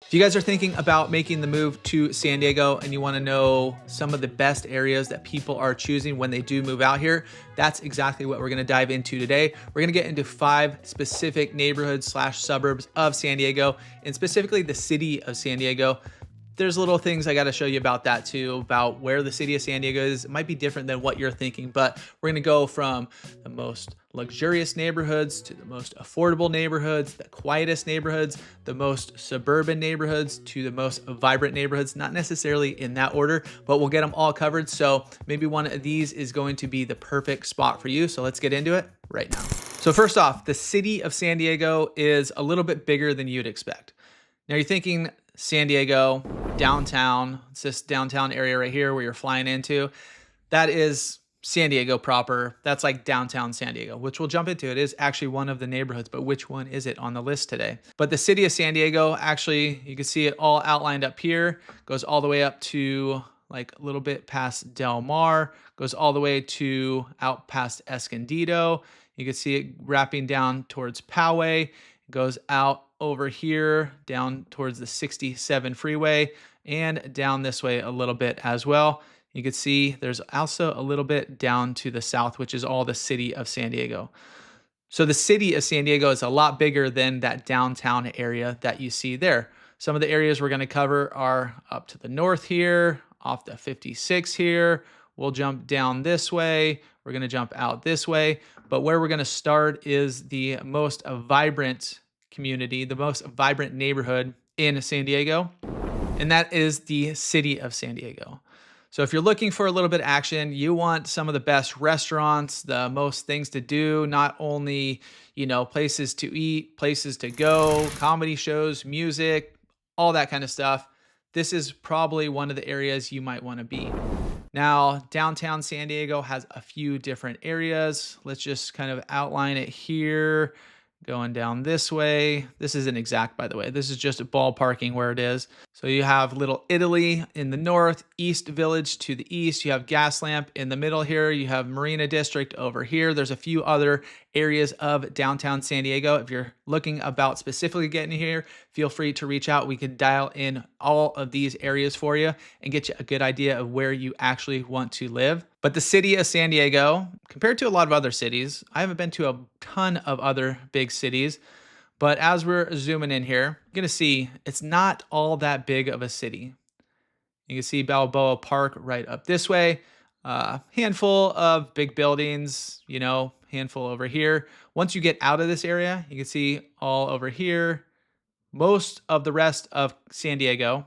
If you guys are thinking about making the move to San Diego and you want to know some of the best areas that people are choosing when they do move out here, that's exactly what we're going to dive into today. We're going to get into 5 specific neighborhoods / suburbs of San Diego, and specifically the city of San Diego. There's little things I got to show you about that too, about where the city of San Diego is. It might be different than what you're thinking, but we're going to go from the most luxurious neighborhoods to the most affordable neighborhoods, the quietest neighborhoods, the most suburban neighborhoods to the most vibrant neighborhoods, not necessarily in that order, but we'll get them all covered. So maybe one of these is going to be the perfect spot for you. So let's get into it right now. So first off, the city of San Diego is a little bit bigger than you'd expect. Now you're thinking San Diego, downtown, it's this downtown area right here where you're flying into. That is San Diego proper. That's like downtown San Diego, which we'll jump into. It is actually one of the neighborhoods, but which one is it on the list today? But the city of San Diego, actually, you can see it all outlined up here, goes all the way up to like a little bit past Del Mar, goes all the way to out past Escondido. You can see it wrapping down towards Poway, goes out over here down towards the 67 freeway and down this way a little bit as well. You can see there's also a little bit down to the south, which is all the city of San Diego. So the city of San Diego is a lot bigger than that downtown area that you see there. Some of the areas we're going to cover are up to the north here, off the 56 here. We'll jump down this way. We're going to jump out this way. But where we're going to start is the most vibrant community, the most vibrant neighborhood in San Diego, and that is the city of San Diego. So if you're looking for a little bit of action, you want some of the best restaurants, the most things to do, not only, places to eat, places to go, comedy shows, music, all that kind of stuff. This is probably one of the areas you might want to be. Now, downtown San Diego has a few different areas. Let's just kind of outline it here. Going down this way. This isn't exact, by the way. This is just ballparking where it is. So you have Little Italy in the north, East Village to the east. You have Gaslamp in the middle here. You have Marina District over here. There's a few other areas of downtown San Diego. If you're looking about specifically getting here, feel free to reach out. We can dial in all of these areas for you and get you a good idea of where you actually want to live. But the city of San Diego, compared to a lot of other cities, I haven't been to a ton of other big cities, but as we're zooming in here, you're gonna see it's not all that big of a city. You can see Balboa Park right up this way, handful of big buildings, handful over here. Once you get out of this area, you can see all over here, most of the rest of San Diego,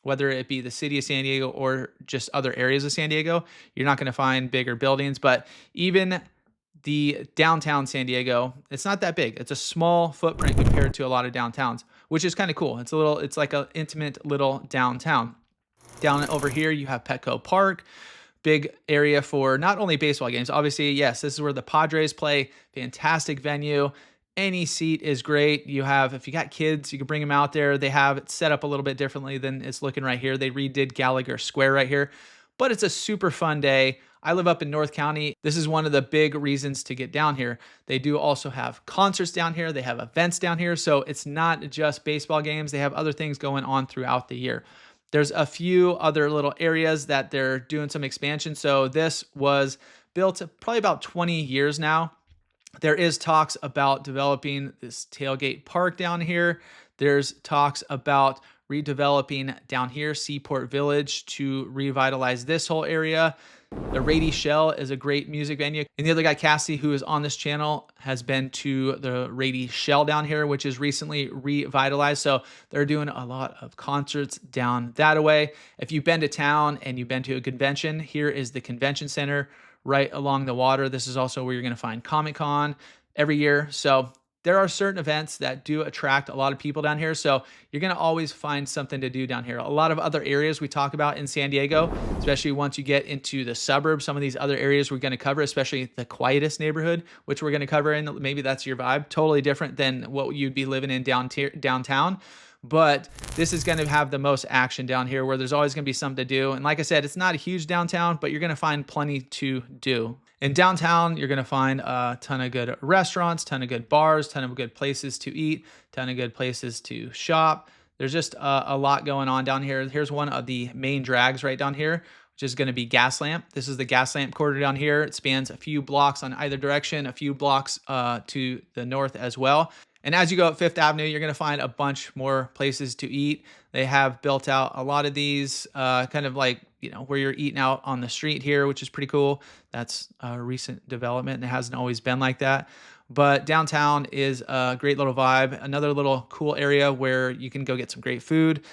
whether it be the city of San Diego or just other areas of San Diego, you're not going to find bigger buildings. But even the downtown San Diego, it's not that big. It's a small footprint compared to a lot of downtowns, which is kind of cool. It's like an intimate little downtown. Down over here, you have Petco Park, big area for not only baseball games. Obviously, yes, this is where the Padres play. Fantastic venue. Any seat is great. If you got kids, you can bring them out there. They have it set up a little bit differently than it's looking right here. They redid Gallagher Square right here, but it's a super fun day. I live up in North County. This is one of the big reasons to get down here. They do also have concerts down here. They have events down here. So it's not just baseball games. They have other things going on throughout the year. There's a few other little areas that they're doing some expansion. So this was built probably about 20 years now. There is talks about developing this tailgate park down here. There's talks about redeveloping down here, Seaport Village, to revitalize this whole area. The Rady Shell is a great music venue. And the other guy, Cassie, who is on this channel, has been to the Rady Shell down here, which is recently revitalized. So they're doing a lot of concerts down that way. If you've been to town and you've been to a convention, here is the convention center right along the water. This is also where you're going to find Comic-Con every year. So there are certain events that do attract a lot of people down here. So you're going to always find something to do down here. A lot of other areas we talk about in San Diego, especially once you get into the suburbs, some of these other areas we're going to cover, especially the quietest neighborhood, which we're going to cover in. Maybe that's your vibe. Totally different than what you'd be living in downtown. But this is going to have the most action down here where there's always going to be something to do. And like I said, it's not a huge downtown, but you're going to find plenty to do. In downtown, you're going to find a ton of good restaurants, ton of good bars, ton of good places to eat, ton of good places to shop. There's just a lot going on down here. Here's one of the main drags right down here, which is going to be Gaslamp. This is the Gaslamp corridor down here. It spans a few blocks on either direction, a few blocks to the north as well. And as you go up Fifth Avenue, you're going to find a bunch more places to eat. They have built out a lot of these kind of like, where you're eating out on the street here, which is pretty cool. That's a recent development and it hasn't always been like that. But downtown is a great little vibe. Another little cool area where you can go get some great food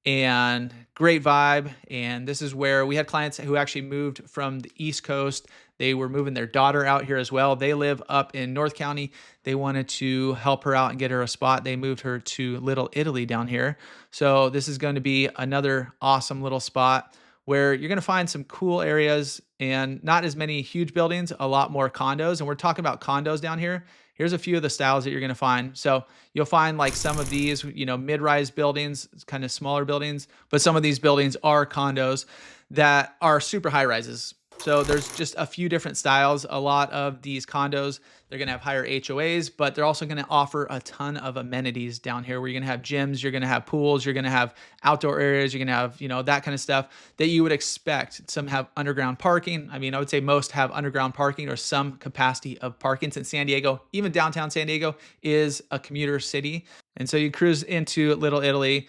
and great vibe. And this is where we had clients who actually moved from the East Coast. They were moving their daughter out here as well. They live up in North County. They wanted to help her out and get her a spot. They moved her to Little Italy down here. So this is going to be another awesome little spot where you're going to find some cool areas and not as many huge buildings, a lot more condos. And we're talking about condos down here. Here's a few of the styles that you're going to find. So you'll find like some of these, mid-rise buildings, kind of smaller buildings, but some of these buildings are condos that are super high rises. So there's just a few different styles. A lot of these condos, they're going to have higher HOAs, but they're also going to offer a ton of amenities down here where you're going to have gyms, you're going to have pools, you're going to have outdoor areas, you're going to have, that kind of stuff that you would expect. Some have underground parking. I mean, I would say most have underground parking or some capacity of parking, since San Diego, even downtown San Diego, is a commuter city. And so you cruise into Little Italy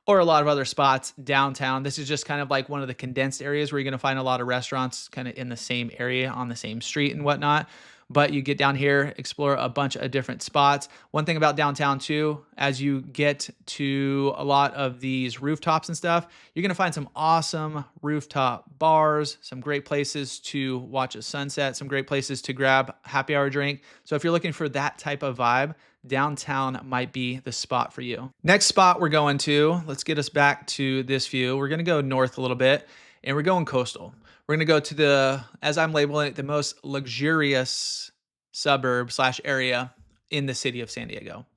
or a lot of other spots downtown. This is just kind of like one of the condensed areas where you're going to find a lot of restaurants kind of in the same area on the same street and whatnot. But you get down here, explore a bunch of different spots. One thing about downtown too, as you get to a lot of these rooftops and stuff, you're going to find some awesome rooftop bars, some great places to watch a sunset, some great places to grab a happy hour drink. So if you're looking for that type of vibe, downtown might be the spot for you. Next spot we're going to, let's get us back to this view. We're going to go north a little bit and we're going coastal. We're going to go to the, as I'm labeling it, the most luxurious suburb / area in the city of San Diego.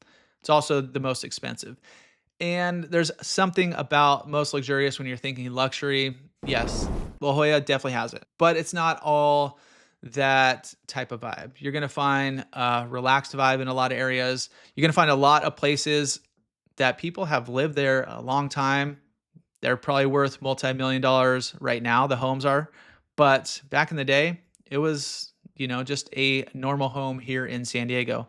It's also the most expensive. And there's something about most luxurious when you're thinking luxury. Yes, La Jolla definitely has it, but it's not all that type of vibe. You're going to find a relaxed vibe in a lot of areas. You're going to find a lot of places that people have lived there a long time. They're probably worth multi-million dollars right now, the homes are. But back in the day, it was, just a normal home here in San Diego.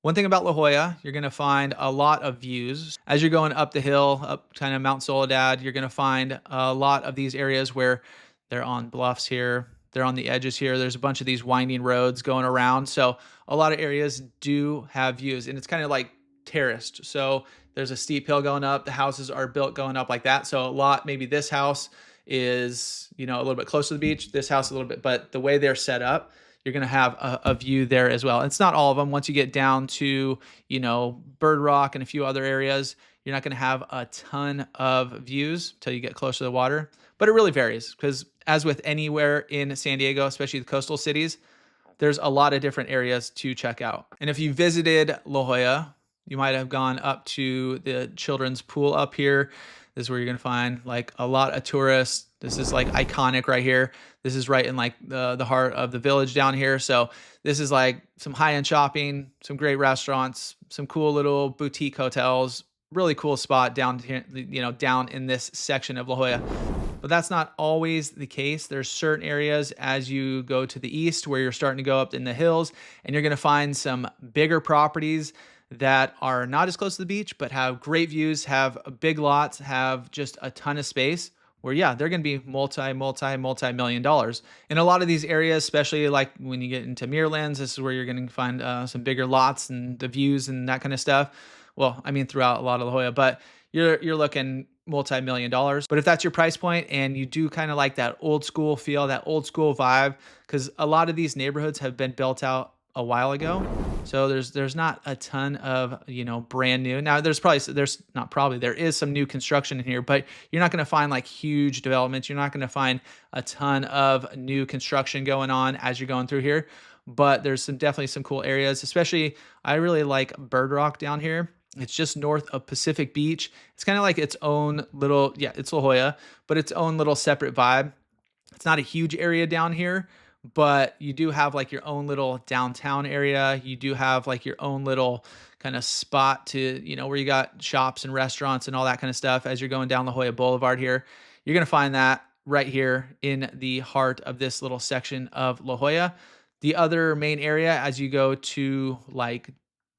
One thing about La Jolla, you're going to find a lot of views. As you're going up the hill, up kind of Mount Soledad, you're going to find a lot of these areas where they're on bluffs here. They're on the edges here. There's a bunch of these winding roads going around. So a lot of areas do have views, and it's kind of like terraced. So there's a steep hill going up. The houses are built going up like that. So maybe this house is, a little bit closer to the beach, this house a little bit, but the way they're set up, you're going to have a view there as well. It's not all of them. Once you get down to, Bird Rock and a few other areas, you're not going to have a ton of views until you get closer to the water, but it really varies because as with anywhere in San Diego, especially the coastal cities, there's a lot of different areas to check out. And if you visited La Jolla, you might have gone up to the children's pool up here. This is where you're going to find like a lot of tourists. This is like iconic right here. This is right in like the heart of the village down here. So this is like some high-end shopping, some great restaurants, some cool little boutique hotels, really cool spot down here, down in this section of La Jolla. But that's not always the case. There's certain areas as you go to the east where you're starting to go up in the hills, and you're going to find some bigger properties that are not as close to the beach, but have great views, have big lots, have just a ton of space where, they're going to be multi-million dollars. In a lot of these areas, especially like when you get into Mirlands, this is where you're going to find some bigger lots and the views and that kind of stuff. Well, I mean, throughout a lot of La Jolla, but you're looking multi-million dollars. But if that's your price point and you do kind of like that old school feel, that old school vibe, because a lot of these neighborhoods have been built out a while ago. So there's not a ton of, brand new. Now there is some new construction in here, but you're not going to find like huge developments. You're not going to find a ton of new construction going on as you're going through here, but there's definitely some cool areas, especially I really like Bird Rock down here. It's just north of Pacific Beach. It's kind of like its own little, it's La Jolla, but its own little separate vibe. It's not a huge area down here, but you do have like your own little downtown area. You do have like your own little kind of spot to, where you got shops and restaurants and all that kind of stuff as you're going down La Jolla Boulevard here. You're going to find that right here in the heart of this little section of La Jolla. The other main area as you go to like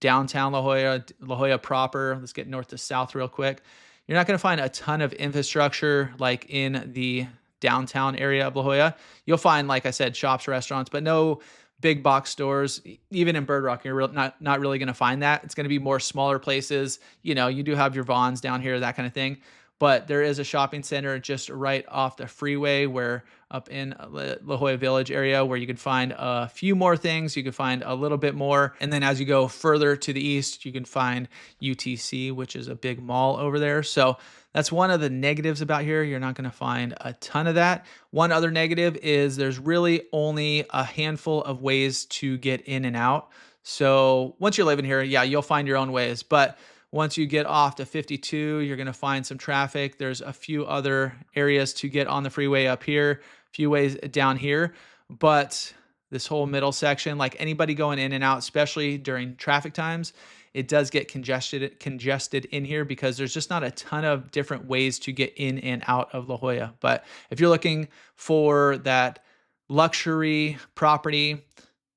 downtown La Jolla proper, let's get north to south real quick. You're not going to find a ton of infrastructure like in the downtown area of La Jolla. You'll find, like I said, shops, restaurants, but no big box stores. Even in Bird Rock, you're not really going to find that. It's going to be more smaller places. You do have your Vons down here, that kind of thing. But there is a shopping center just right off the freeway where up in La Jolla Village area where you can find a few more things. You can find a little bit more. And then as you go further to the east, you can find UTC, which is a big mall over there. So that's one of the negatives about here. You're not going to find a ton of that. One other negative is there's really only a handful of ways to get in and out. So once you're living here, yeah, you'll find your own ways. But once you get off to 52, you're going to find some traffic. There's a few other areas to get on the freeway up here, a few ways down here. But this whole middle section, like anybody going in and out, especially during traffic times, it does get congested in here because there's just not a ton of different ways to get in and out of La Jolla. But if you're looking for that luxury property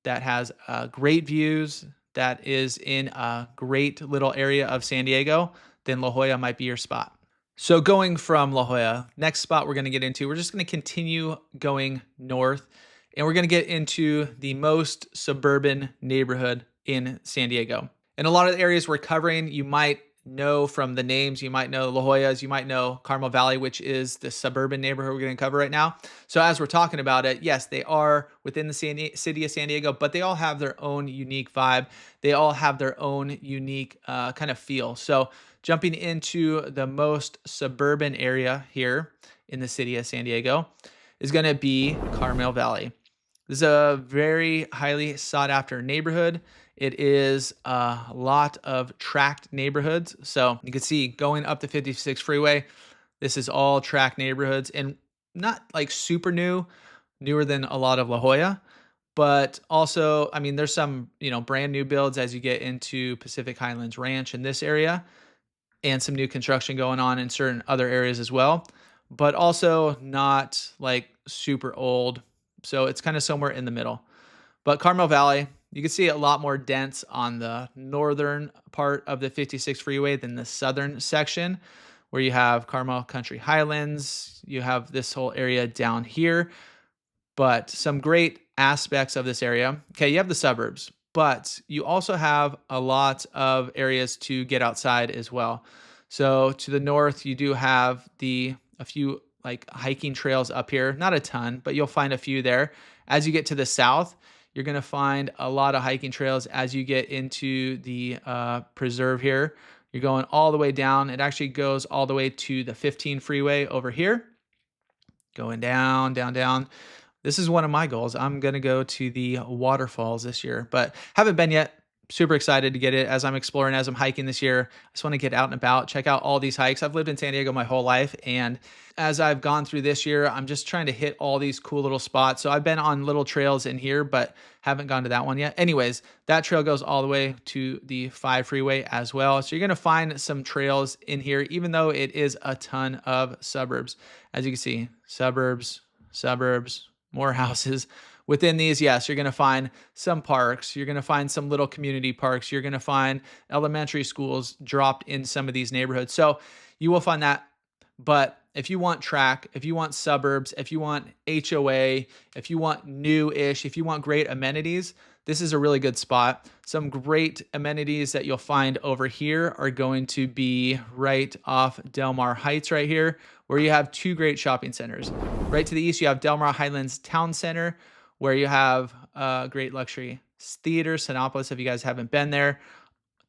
that has great views, that is in a great little area of San Diego, then La Jolla might be your spot. So going from La Jolla, next spot we're going to get into, we're just going to continue going north, and we're going to get into the most suburban neighborhood in San Diego. And a lot of the areas we're covering, you might know from the names, you might know La Jolla's, you might know Carmel Valley, which is the suburban neighborhood we're going to cover right now. So as we're talking about it, yes, they are within the city of San Diego, but they all have their own unique vibe. They all have their own unique kind of feel. So jumping into the most suburban area here in the city of San Diego is going to be Carmel Valley. This is a very highly sought after neighborhood. It is a lot of tract neighborhoods. So you can see going up the 56 freeway, this is all tract neighborhoods and not like super newer than a lot of La Jolla, but also, I mean, there's some, brand new builds as you get into Pacific Highlands Ranch in this area and some new construction going on in certain other areas as well, but also not like super old. So it's kind of somewhere in the middle. But Carmel Valley, you can see a lot more dense on the northern part of the 56 freeway than the southern section, where you have Carmel Country Highlands. You have this whole area down here. But some great aspects of this area. Okay, you have the suburbs, but you also have a lot of areas to get outside as well. So to the north, you do have a few like hiking trails up here. Not a ton, but you'll find a few there. As you get to the south, you're going to find a lot of hiking trails as you get into the preserve here. You're going all the way down. It actually goes all the way to the 15 freeway over here. Going down, down, down. This is one of my goals. I'm going to go to the waterfalls this year, but haven't been yet. Super excited to get it as I'm exploring, as I'm hiking this year. I just want to get out and about, check out all these hikes. I've lived in San Diego my whole life, and as I've gone through this year, I'm just trying to hit all these cool little spots. So I've been on little trails in here, but haven't gone to that one yet. Anyways, that trail goes all the way to the 5 freeway as well. So you're going to find some trails in here, even though it is a ton of suburbs. As you can see, suburbs, more houses. Within these, yes, you're going to find some parks. You're going to find some little community parks. You're going to find elementary schools dropped in some of these neighborhoods. So you will find that. But if you want track, if you want suburbs, if you want HOA, if you want new-ish, if you want great amenities, this is a really good spot. Some great amenities that you'll find over here are going to be right off Del Mar Heights right here, where you have 2 great shopping centers. Right to the east, you have Del Mar Highlands Town Center, where you have great luxury theater, Sinopolis, if you guys haven't been there.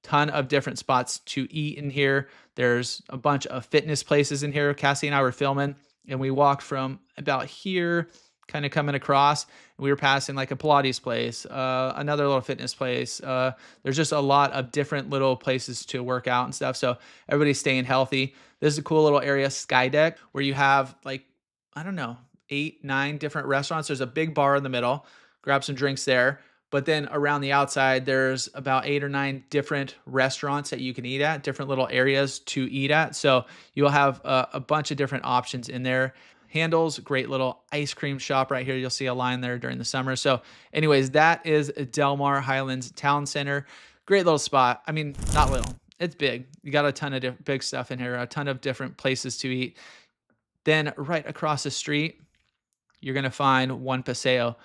Ton of different spots to eat in here. There's a bunch of fitness places in here. Cassie and I were filming, and we walked from about here, kind of coming across, and we were passing like a Pilates place, another little fitness place. There's just a lot of different little places to work out and stuff. So everybody's staying healthy. This is a cool little area, Sky Deck, where you have like, I don't know, 8, 9 different restaurants. There's a big bar in the middle. Grab some drinks there. But then around the outside, there's about 8 or 9 different restaurants that you can eat at, different little areas to eat at. So you'll have a bunch of different options in there. Handles, great little ice cream shop right here. You'll see a line there during the summer. So, anyways, that is Del Mar Highlands Town Center. Great little spot. I mean, not little, it's big. You got a ton of big stuff in here, a ton of different places to eat. Then, right across the street, you're going to find One Paseo,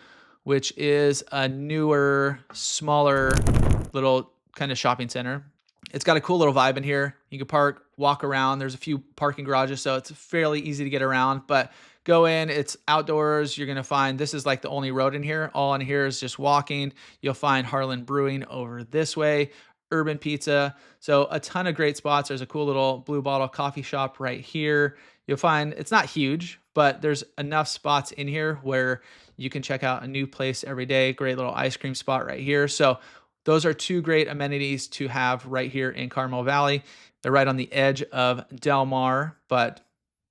which is a newer, smaller little kind of shopping center. It's got a cool little vibe in here. You can park, walk around. There's a few parking garages, so it's fairly easy to get around. But go in, it's outdoors. You're going to find this is like the only road in here. All in here is just walking. You'll find Harlan Brewing over this way, Urban Pizza. So a ton of great spots. There's a cool little Blue Bottle coffee shop right here. You'll find it's not huge, but there's enough spots in here where you can check out a new place every day. Great little ice cream spot right here. So those are 2 great amenities to have right here in Carmel Valley. They're right on the edge of Del Mar, but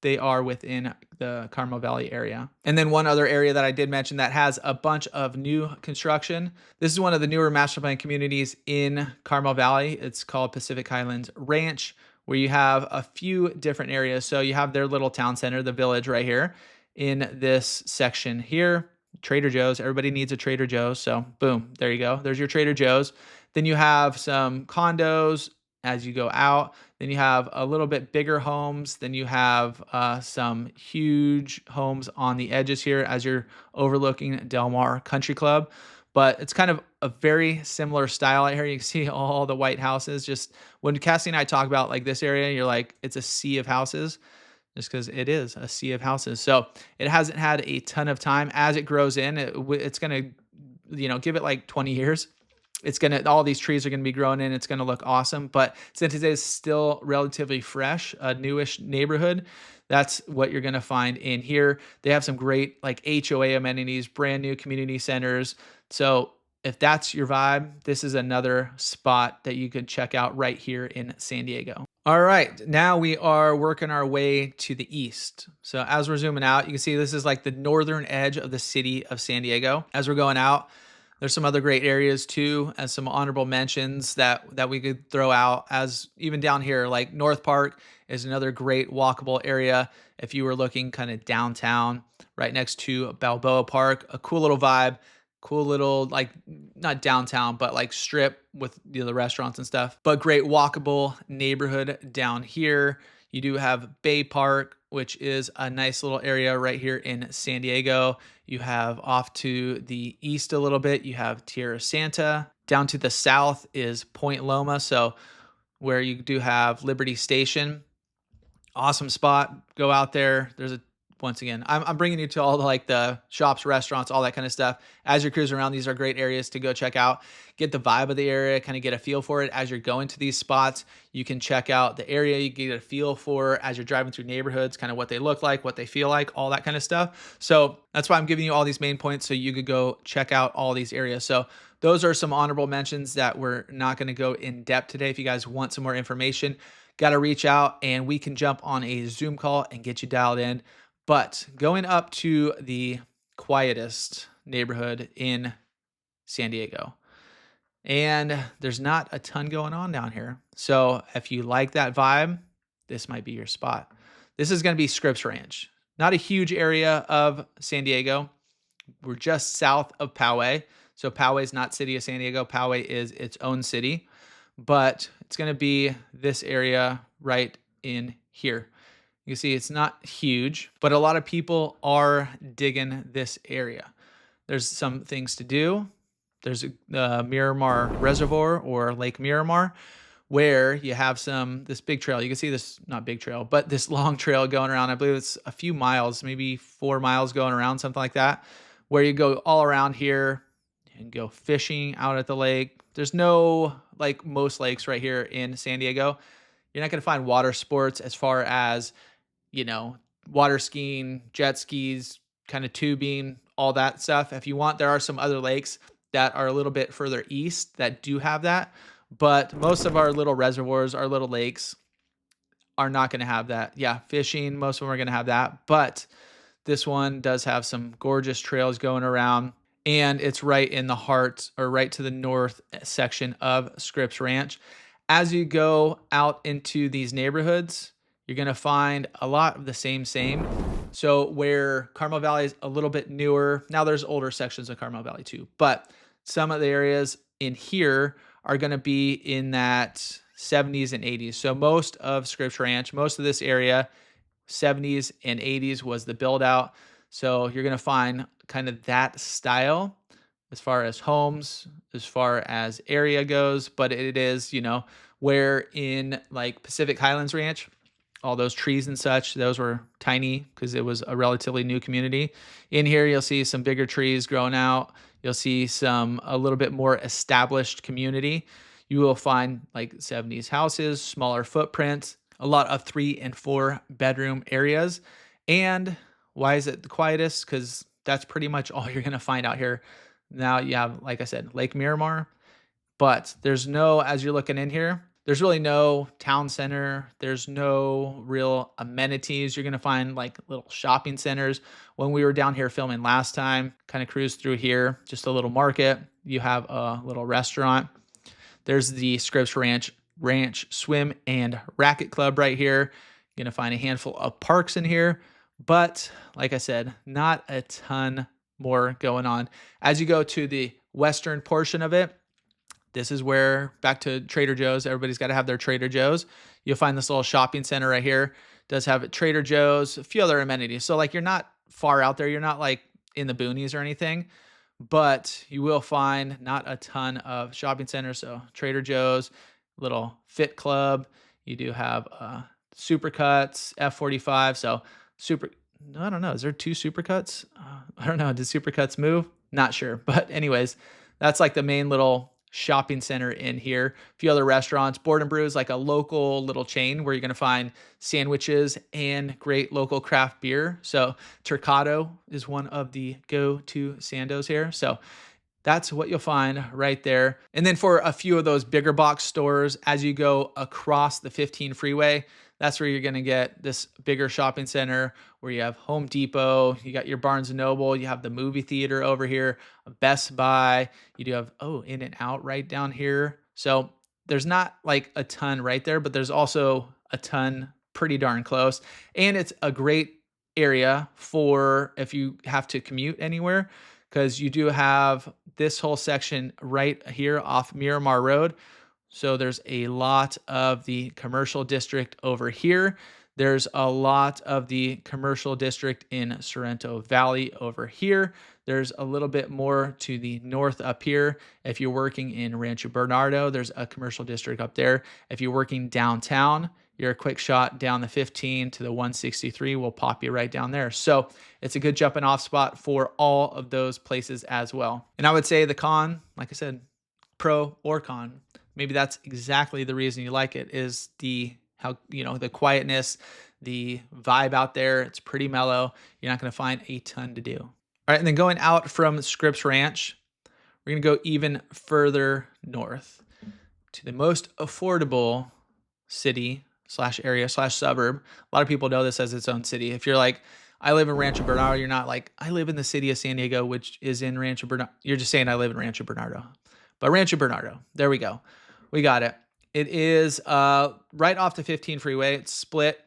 they are within the Carmel Valley area. And then one other area that I did mention that has a bunch of new construction. This is one of the newer master plan communities in Carmel Valley. It's called Pacific Highlands Ranch, where you have a few different areas. So you have their little town center, the village right here in this section here. Trader Joe's. Everybody needs a Trader Joe's. So boom, there you go. There's your Trader Joe's. Then you have some condos as you go out. Then you have a little bit bigger homes. Then you have some huge homes on the edges here as you're overlooking Del Mar Country Club. But it's kind of a very similar style out here. You can see all the white houses. Just when Cassie and I talk about like this area, you're like, it's a sea of houses. Just because it is a sea of houses. So it hasn't had a ton of time. As it grows in, it's going to, give it like 20 years. All these trees are going to be growing in. It's going to look awesome. But since it is still relatively fresh, a newish neighborhood, that's what you're going to find in here. They have some great like HOA amenities, brand new community centers. So if that's your vibe, this is another spot that you could check out right here in San Diego. All right, now we are working our way to the east. So as we're zooming out, you can see this is like the northern edge of the city of San Diego. As we're going out, there's some other great areas too, and some honorable mentions that we could throw out. As even down here, like North Park is another great walkable area. If you were looking kind of downtown, right next to Balboa Park, a cool little vibe. Cool little, like, not downtown, but like strip with the restaurants and stuff. But great walkable neighborhood down here. You do have Bay Park, which is a nice little area right here in San Diego. You have off to the east a little bit, you have Tierra Santa. Down to the south is Point Loma, so where you do have Liberty Station. Awesome spot. Go out there. Once again, I'm bringing you to all the shops, restaurants, all that kind of stuff. As you're cruising around, these are great areas to go check out. Get the vibe of the area, kind of get a feel for it. As you're going to these spots, you can check out the area. You get a feel for as you're driving through neighborhoods, kind of what they look like, what they feel like, all that kind of stuff. So that's why I'm giving you all these main points so you could go check out all these areas. So those are some honorable mentions that we're not going to go in depth today. If you guys want some more information, got to reach out and we can jump on a Zoom call and get you dialed in. But going up to the quietest neighborhood in San Diego, and there's not a ton going on down here. So if you like that vibe, this might be your spot. This is going to be Scripps Ranch. Not a huge area of San Diego. We're just south of Poway. So Poway is not city of San Diego. Poway is its own city, but it's going to be this area right in here. You can see it's not huge, but a lot of people are digging this area. There's some things to do. There's a Miramar Reservoir or Lake Miramar where you have this big trail. You can see this, not big trail, but this long trail going around. I believe it's a few miles, maybe 4 miles going around, something like that, where you go all around here and go fishing out at the lake. There's no, like most lakes right here in San Diego, you're not going to find water sports as far as water skiing, jet skis, kind of tubing, all that stuff. If you want, there are some other lakes that are a little bit further east that do have that. But most of our little reservoirs, our little lakes are not going to have that. Yeah, fishing, most of them are going to have that. But this one does have some gorgeous trails going around. and it's right in the heart, or right to the north section of Scripps Ranch. As you go out into these neighborhoods, you're going to find a lot of the same. So where Carmel Valley is a little bit newer, now there's older sections of Carmel Valley too, but some of the areas in here are going to be in that 70s and 80s. So most of Scripps Ranch, most of this area, 70s and 80s was the build out. So you're going to find kind of that style as far as homes, as far as area goes, but it is, where in like Pacific Highlands Ranch, all those trees and such, those were tiny because it was a relatively new community. In here, you'll see some bigger trees growing out. You'll see a little bit more established community. You will find like 70s houses, smaller footprints, a lot of 3 and 4 bedroom areas. And why is it the quietest? Because that's pretty much all you're going to find out here. Now you have, like I said, Lake Miramar, but there's no, as you're looking in here, there's really no town center. There's no real amenities. You're going to find like little shopping centers. When we were down here filming last time, kind of cruised through here, just a little market. You have a little restaurant. There's the Scripps Ranch Swim and Racket Club right here. You're going to find a handful of parks in here, but like I said, not a ton more going on. As you go to the western portion of it, this is where, back to Trader Joe's, everybody's got to have their Trader Joe's. You'll find this little shopping center right here. It does have Trader Joe's, a few other amenities. So like you're not far out there. You're not like in the boonies or anything, but you will find not a ton of shopping centers. So Trader Joe's, little fit club. You do have Supercuts, F45. So I don't know. Is there 2 Supercuts? I don't know. Did Supercuts move? Not sure. But anyways, that's like the main little shopping center in here. A few other restaurants. Board and Brew is like a local little chain where you're going to find sandwiches and great local craft beer. So Turcado is one of the go-to sandos here. So that's what you'll find right there. And then for a few of those bigger box stores, as you go across the 15 freeway, that's where you're going to get this bigger shopping center where you have Home Depot, you got your Barnes and Noble, you have the movie theater over here, Best Buy, you do have, In-N-Out right down here. So there's not like a ton right there, but there's also a ton pretty darn close. And it's a great area for if you have to commute anywhere, because you do have this whole section right here off Miramar Road. So there's a lot of the commercial district over here. There's a lot of the commercial district in Sorrento Valley over here. There's a little bit more to the north up here. If you're working in Rancho Bernardo, there's a commercial district up there. If you're working downtown, your quick shot down the 15 to the 163 will pop you right down there. So it's a good jumping off spot for all of those places as well. And I would say the con, like I said, pro or con, maybe that's exactly the reason you like it, is the quietness, the vibe out there. It's pretty mellow. You're not going to find a ton to do. All right. And then going out from Scripps Ranch, we're going to go even further north to the most affordable city / area / suburb. A lot of people know this as its own city. If you're like, I live in Rancho Bernardo, you're not like, I live in the city of San Diego, which is in Rancho Bernardo. You're just saying I live in Rancho Bernardo. But Rancho Bernardo, there we go. We got it. It is right off the 15 freeway. It's split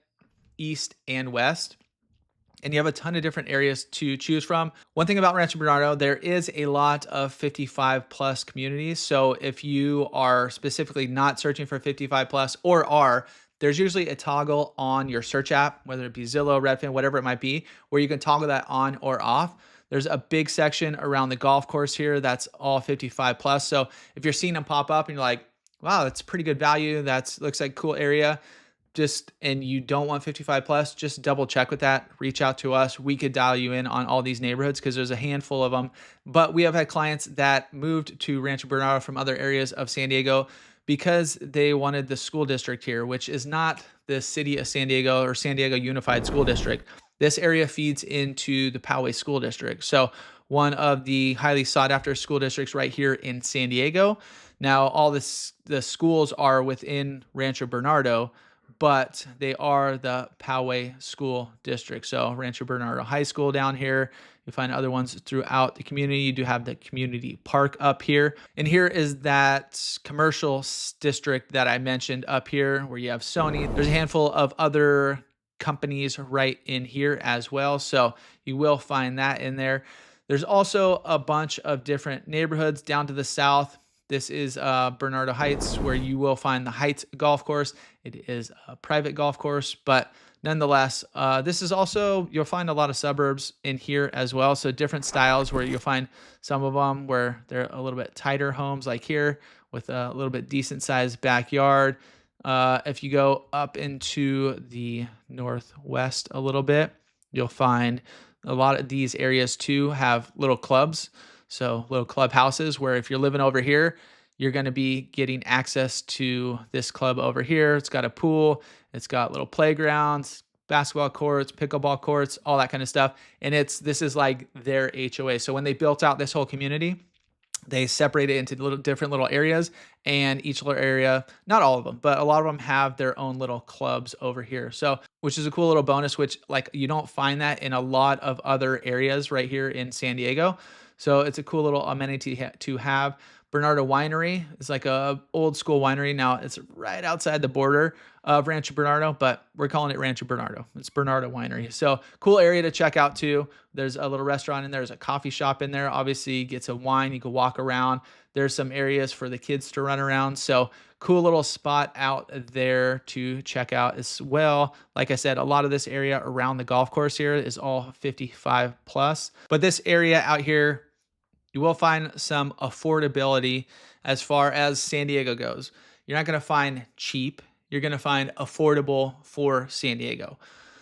east and west. And you have a ton of different areas to choose from. One thing about Rancho Bernardo, there is a lot of 55 plus communities. So if you are specifically not searching for 55 plus there's usually a toggle on your search app, whether it be Zillow, Redfin, whatever it might be, where you can toggle that on or off. There's a big section around the golf course here that's all 55 plus. So if you're seeing them pop up and you're like, wow, that's pretty good value, looks like a cool area, and you don't want 55 plus, just double check with that. Reach out to us. We could dial you in on all these neighborhoods because there's a handful of them. But we have had clients that moved to Rancho Bernardo from other areas of San Diego because they wanted the school district here, which is not the city of San Diego or San Diego Unified School District. This area feeds into the Poway School District. So one of the highly sought after school districts right here in San Diego. Now, all the schools are within Rancho Bernardo, but they are the Poway School District. So Rancho Bernardo High School down here. You find other ones throughout the community. You do have the community park up here. And here is that commercial district that I mentioned up here where you have Sony. There's a handful of other companies right in here as well. So you will find that in there. There's also a bunch of different neighborhoods down to the south. This is Bernardo Heights, where you will find the Heights golf course. It is a private golf course, but nonetheless, this is also, you'll find a lot of suburbs in here as well. So different styles where you'll find some of them where they're a little bit tighter homes like here with a little bit decent sized backyard. If you go up into the northwest a little bit, you'll find a lot of these areas too have little clubs. So little clubhouses where if you're living over here, you're going to be getting access to this club over here. It's got a pool. It's got little playgrounds, basketball courts, pickleball courts, all that kind of stuff. And this is like their HOA. So when they built out this whole community, they separate it into different little areas, and each little area, not all of them, but a lot of them have their own little clubs over here. So, which is a cool little bonus, which like you don't find that in a lot of other areas right here in San Diego. So it's a cool little amenity to have. Bernardo Winery is like a old school winery. Now it's right outside the border of Rancho Bernardo, but we're calling it Rancho Bernardo. It's Bernardo Winery. So cool area to check out too. There's a little restaurant in there. There's a coffee shop in there. Obviously get some wine. You can walk around. There's some areas for the kids to run around. So cool little spot out there to check out as well. Like I said, a lot of this area around the golf course here is all 55 plus, but this area out here, you will find some affordability as far as San Diego goes. You're not going to find cheap. You're going to find affordable for San Diego.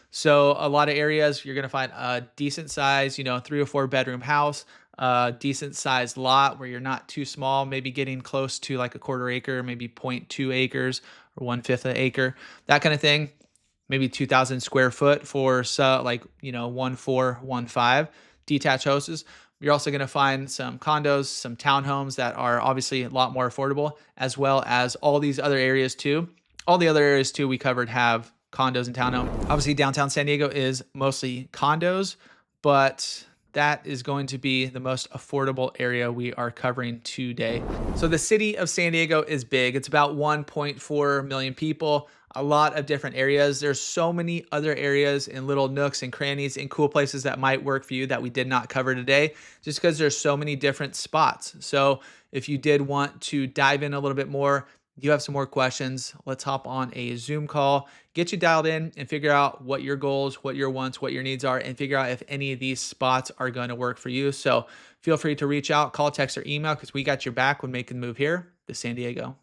So a lot of areas you're going to find a decent size, 3 or 4 bedroom house, a decent sized lot where you're not too small, maybe getting close to like a quarter acre, maybe 0.2 acres or 1/5 an acre, that kind of thing. Maybe 2,000 square foot for 1.4, 1.5 detached houses. You're also going to find some condos, some townhomes that are obviously a lot more affordable, as well as all these other areas too. All the other areas too we covered have condos and townhomes. Obviously, downtown San Diego is mostly condos, but that is going to be the most affordable area we are covering today. So the city of San Diego is big. It's about 1.4 million people, a lot of different areas. There's so many other areas and little nooks and crannies and cool places that might work for you that we did not cover today, just because there's so many different spots. So if you did want to dive in a little bit more, you have some more questions, let's hop on a Zoom call, get you dialed in and figure out what your goals, what your wants, what your needs are, and figure out if any of these spots are going to work for you. So feel free to reach out, call, text, or email, because we got your back when making the move here to San Diego.